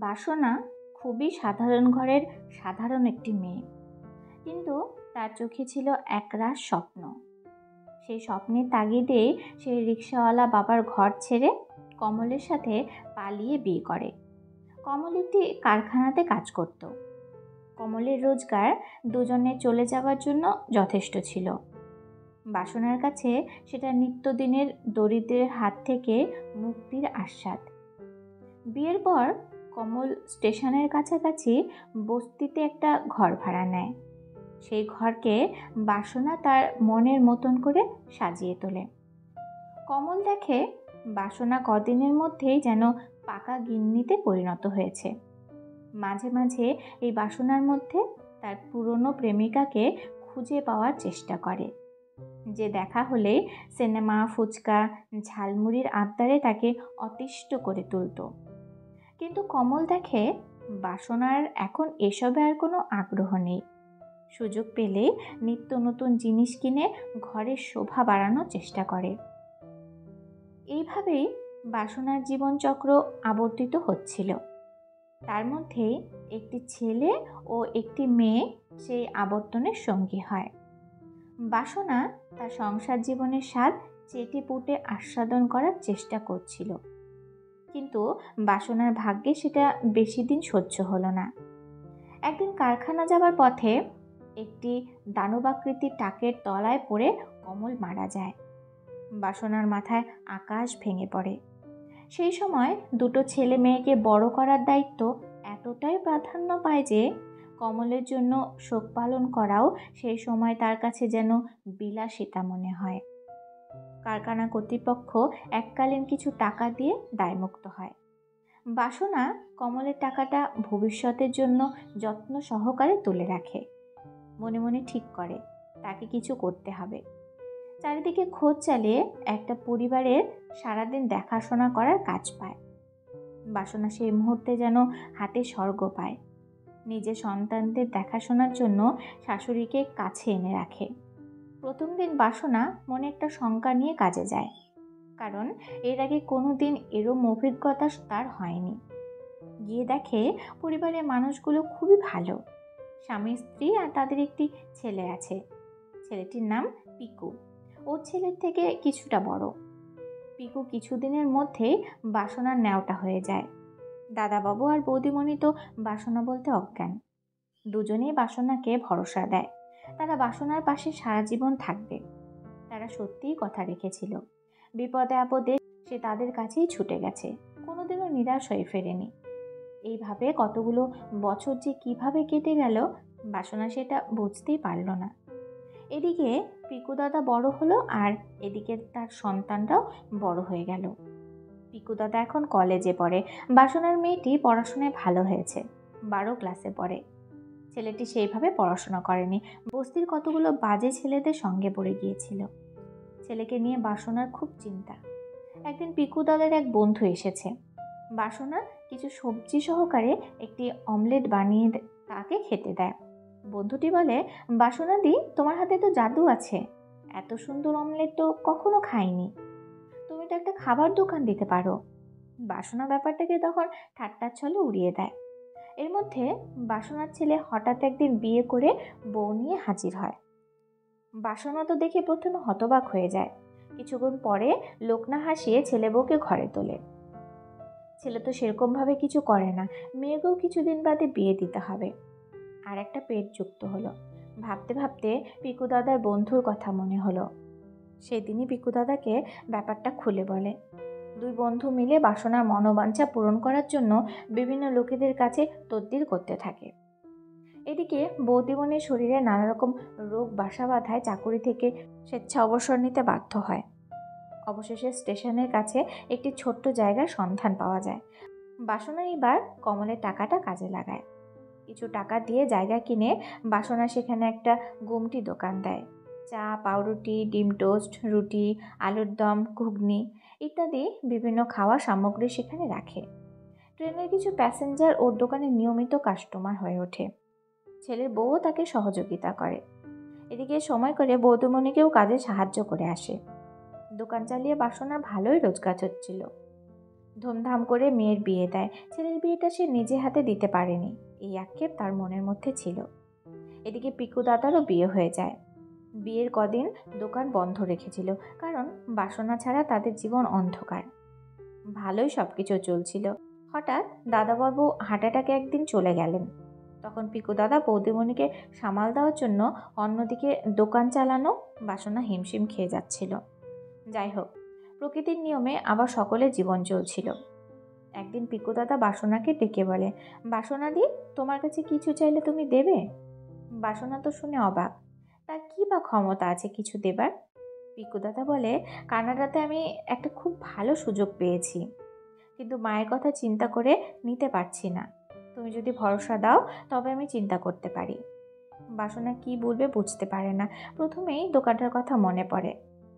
বাসনা খুবই সাধারণ ঘরের সাধারণ একটি মেয়ে, কিন্তু তার চোখে ছিল একরাশ স্বপ্ন। সেই স্বপ্নের তাগিদে সে রিক্সাওয়ালা বাবার ঘর ছেড়ে কমলের সাথে পালিয়ে বিয়ে করে। কমল একটি কারখানাতে কাজ করত। কমলের রোজগার দুজনে চলে যাওয়ার জন্য যথেষ্ট ছিল। বাসনার কাছে সেটা নিত্যদিনের দরিদ্রের হাত থেকে মুক্তির আস্বাদ। বিয়ের পর কমল স্টেশনের কাছাকাছি বস্তিতে একটা ঘর ভাড়া নেয়। সেই ঘরকে বাসনা তার মনের মতন করে সাজিয়ে তোলে। কমল দেখে বাসনা কদিনের মধ্যেই যেন পাকা গিন্নিতে পরিণত হয়েছে। মাঝে মাঝে এই বাসনার মধ্যে তার পুরনো প্রেমিকাকে খুঁজে পাওয়ার চেষ্টা করে, যে দেখা হলে সিনেমা, ফুচকা, ঝালমুড়ির আবদারে তাকে অতিষ্ঠ করে তুলত। কিন্তু কমল দেখে বাসনার এখন এসবে আর কোনো আগ্রহ নেই। সুযোগ পেলে নিত্য নতুন জিনিস কিনে ঘরের শোভা বাড়ানোর চেষ্টা করে। এইভাবেই বাসনার জীবনচক্র আবর্তিত হচ্ছিল। তার মধ্যেই একটি ছেলে ও একটি মেয়ে সেই আবর্তনের সঙ্গী হয়। বাসনা তার সংসার জীবনের স্বাদ চেটেপুটে আস্বাদন করার চেষ্টা করছিল, কিন্তু বাসনার ভাগ্যে সেটা বেশি দিন সহ্য হলো না। একদিন কারখানা যাবার পথে একটি দানবাকৃতির টাকের তলায় পড়ে কমল মারা যায়। বাসনার মাথায় আকাশ ভেঙে পড়ে। সেই সময় দুটো ছেলে মেয়েকে বড় করার দায়িত্ব এতটাই প্রাধান্য পায় যে কমলের জন্য শোক পালন করাও সেই সময় তার কাছে যেন বিলাসিতা মনে হয়। কারখানা কর্তৃপক্ষ এককালীন কিছু টাকা দিয়ে দায়মুক্ত হয়। বাসনা কমলের টাকাটা ভবিষ্যতের জন্য যত্ন সহকারে তুলে রাখে। মনে মনে ঠিক করে তাকে কিছু করতে হবে। চারিদিকে খোঁজ চালিয়ে একটা পরিবারের সারাদিন দেখাশোনা করার কাজ পায়। বাসনা সেই মুহূর্তে যেন হাতে স্বর্গ পায়। নিজের সন্তানদের দেখাশোনার জন্য শাশুড়িকে কাছে এনে রাখে। প্রথম দিন বাসনা মনে একটা শঙ্কা নিয়ে কাজে যায়, কারণ এর আগে কোনো দিন এরম অভিজ্ঞতা তার হয়নি। গিয়ে দেখে পরিবারের মানুষগুলো খুবই ভালো। স্বামী, স্ত্রী আর তাদের একটি ছেলে আছে। ছেলেটির নাম পিকু। ওর ছেলের থেকে কিছুটা বড়। পিকু কিছুদিনের মধ্যেই বাসনার ন্যাওটা হয়ে যায়। দাদাবাবু আর বৌদিমণি তো বাসনা বলতে অজ্ঞান। দুজনেই বাসনাকে ভরসা দেয়, তারা বাসনার পাশে সারা জীবন থাকবে। তারা সত্যিই কথা রেখেছিল। বিপদে আপদে সে তাদের কাছেই ছুটে গেছে, কোনোদিনও নিরাশ হয়ে ফেরেনি। এইভাবে কতগুলো বছর যে কিভাবে কেটে গেল বাসনা সেটা বুঝতেই পারল না। এদিকে পিকু দাদা বড় হলো, আর এদিকে তার সন্তানরাও বড় হয়ে গেল। পিকু দাদা এখন কলেজে পড়ে। বাসনার মেয়েটি পড়াশোনায় ভালো হয়েছে, 12 ক্লাসে পড়ে। ছেলেটি সেইভাবে পড়াশোনা করেনি, বস্তির কতগুলো বাজে ছেলেদের সঙ্গে পড়ে গিয়েছিল। ছেলেকে নিয়ে বাসনার খুব চিন্তা। একদিন পিকু দাদার এক বন্ধু এসেছে। বাসনা কিছু সবজি সহকারে একটি অমলেট বানিয়ে তাকে খেতে দেয়। বন্ধুটি বলে, বাসনা দি, তোমার হাতে তো জাদু আছে, এত সুন্দর অমলেট তো কখনো খাইনি, তুমি তো একটা খাবার দোকান দিতে পারো। বাসনা ব্যাপারটাকে তখন ঠাট্টার ছলে উড়িয়ে দেয়। এর মধ্যে বাসনার ছেলে হঠাৎ একদিন বিয়ে করে বউ নিয়ে হাজির হয়। বাসনা তো দেখে প্রথমে হতবাক হয়ে যায়। কিছুক্ষণ পরে লোক না হাসিয়ে ছেলে বউকে ঘরে তোলে। ছেলে তো সেরকমভাবে কিছু করে না, মেয়েকেও কিছুদিন বাদে বিয়ে দিতে হবে। আর একটা পেট যুক্ত হলো। ভাবতে ভাবতে পিকু দাদার বন্ধুর কথা মনে হলো। সেদিনই পিকু দাদাকে ব্যাপারটা খুলে বলে। দুই বন্ধু মিলে বাসনার মনোবাঞ্ছা পূরণ করার জন্য বিভিন্ন লোকেদের কাছে তদবির করতে থাকে। এদিকে বৌদিমণির শরীরে নানা রকম রোগ বাসা বাঁধায় চাকুরি থেকে স্বেচ্ছা অবসর নিতে বাধ্য হয়। অবশেষে স্টেশনের কাছে একটি ছোট্ট জায়গার সন্ধান পাওয়া যায়। বাসনা এবার কমলের টাকাটা কাজে লাগায়। কিছু টাকা দিয়ে জায়গা কিনে বাসনা সেখানে একটা গুমটি দোকান দেয়। চা, পাউরুটি, ডিম টোস্ট, রুটি, আলুর দম, ঘুগনি ইত্যাদি বিভিন্ন খাওয়া সামগ্রী সেখানে রাখে। ট্রেনের কিছু প্যাসেঞ্জার ওর দোকানে নিয়মিত কাস্টমার হয়ে ওঠে। ছেলের বউও তাকে সহযোগিতা করে। এদিকে সময় করে বৌদিমণিকেও কাজে সাহায্য করে আসে। দোকান চালিয়ে বাসনার ভালোই রোজগার হচ্ছিল। ধুমধাম করে মেয়ের বিয়ে দেয়। ছেলের বিয়েটা সে নিজে হাতে দিতে পারেনি, এই আক্ষেপ তার মনের মধ্যে ছিল। এদিকে পিকু দাদারও বিয়ে হয়ে যায়। বিয়ের কদিন দোকান বন্ধ রেখেছিল, কারণ বাসনা ছাড়া তাদের জীবন অন্ধকার। ভালোই সব কিছু চলছিল। হঠাৎ দাদাবাবু হার্ট অ্যাটাকে একদিন চলে গেলেন। তখন পিকু দাদা বৌদিমণিকে সামাল দেওয়ার জন্য অন্যদিকে দোকান চালানো বাসনা হিমশিম খেয়ে যাচ্ছিল। যাই হোক, প্রকৃতির নিয়মে আবার সকলের জীবন চলছিল। একদিন পিকু দাদা বাসনাকে ডেকে বলে, বাসনাদি, তোমার কাছে কিছু চাইলে তুমি দেবে? বাসনা তো শুনে অবাক, তার কি বা ক্ষমতা আছে কিছু দেবার? পিকু দাদা বলে, কানাডাতে আমি একটা খুব ভালো সুযোগ পেয়েছি, কিন্তু মায়ের কথা চিন্তা করে নিতে পারছি না। তুমি যদি ভরসা দাও তবে আমি চিন্তা করতে পারি। বাসনা কি বলবে বুঝতে পারে না। প্রথমেই দোকানটার কথা মনে পড়ে,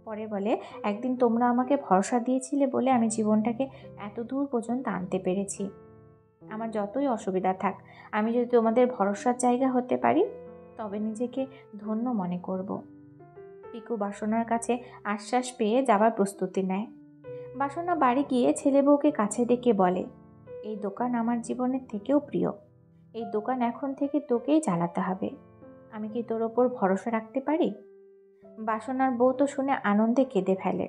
পরে বলে, একদিন তোমরা আমাকে ভরসা দিয়েছিলে বলে আমি জীবনটাকে এত দূর পর্যন্ত আনতে পেরেছি। আমার যতই অসুবিধা থাক, আমি যদি তোমাদের ভরসার জায়গা হতে পারি তবে নিজেকে ধন্য মনে করব। পিকু বাসনার কাছে আশ্বাস পেয়ে যাবার প্রস্তুতি নেয়। বাসনা বাড়ি গিয়ে ছেলে বউকে কাছে ডেকে বলে, এই দোকান আমার জীবনের থেকেও প্রিয়। এই দোকান এখন থেকে তোকেই চালাতে হবে। আমি কি তোর ওপর ভরসা রাখতে পারি? বাসনার বউ তো শুনে আনন্দে কেঁদে ফেলে।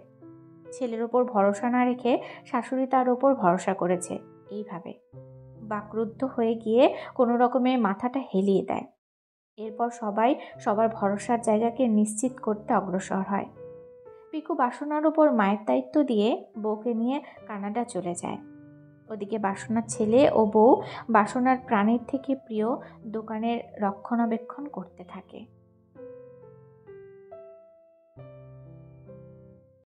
ছেলের ওপর ভরসা না রেখে শাশুড়ি তার ওপর ভরসা করেছে এইভাবে। বাকরুদ্ধ হয়ে গিয়ে কোনো রকমে মাথাটা হেলিয়ে দেয়। এরপর সবাই সবার ভরসার জায়গাকে নিশ্চিত করতে অগ্রসর হয়। পিকু বাসনার ওপর মায়ের দায়িত্ব দিয়ে বউকে নিয়ে কানাডা চলে যায়। ওদিকে বাসনার ছেলে ও বউ বাসনার প্রাণের থেকে প্রিয় দোকানের রক্ষণাবেক্ষণ করতে থাকে।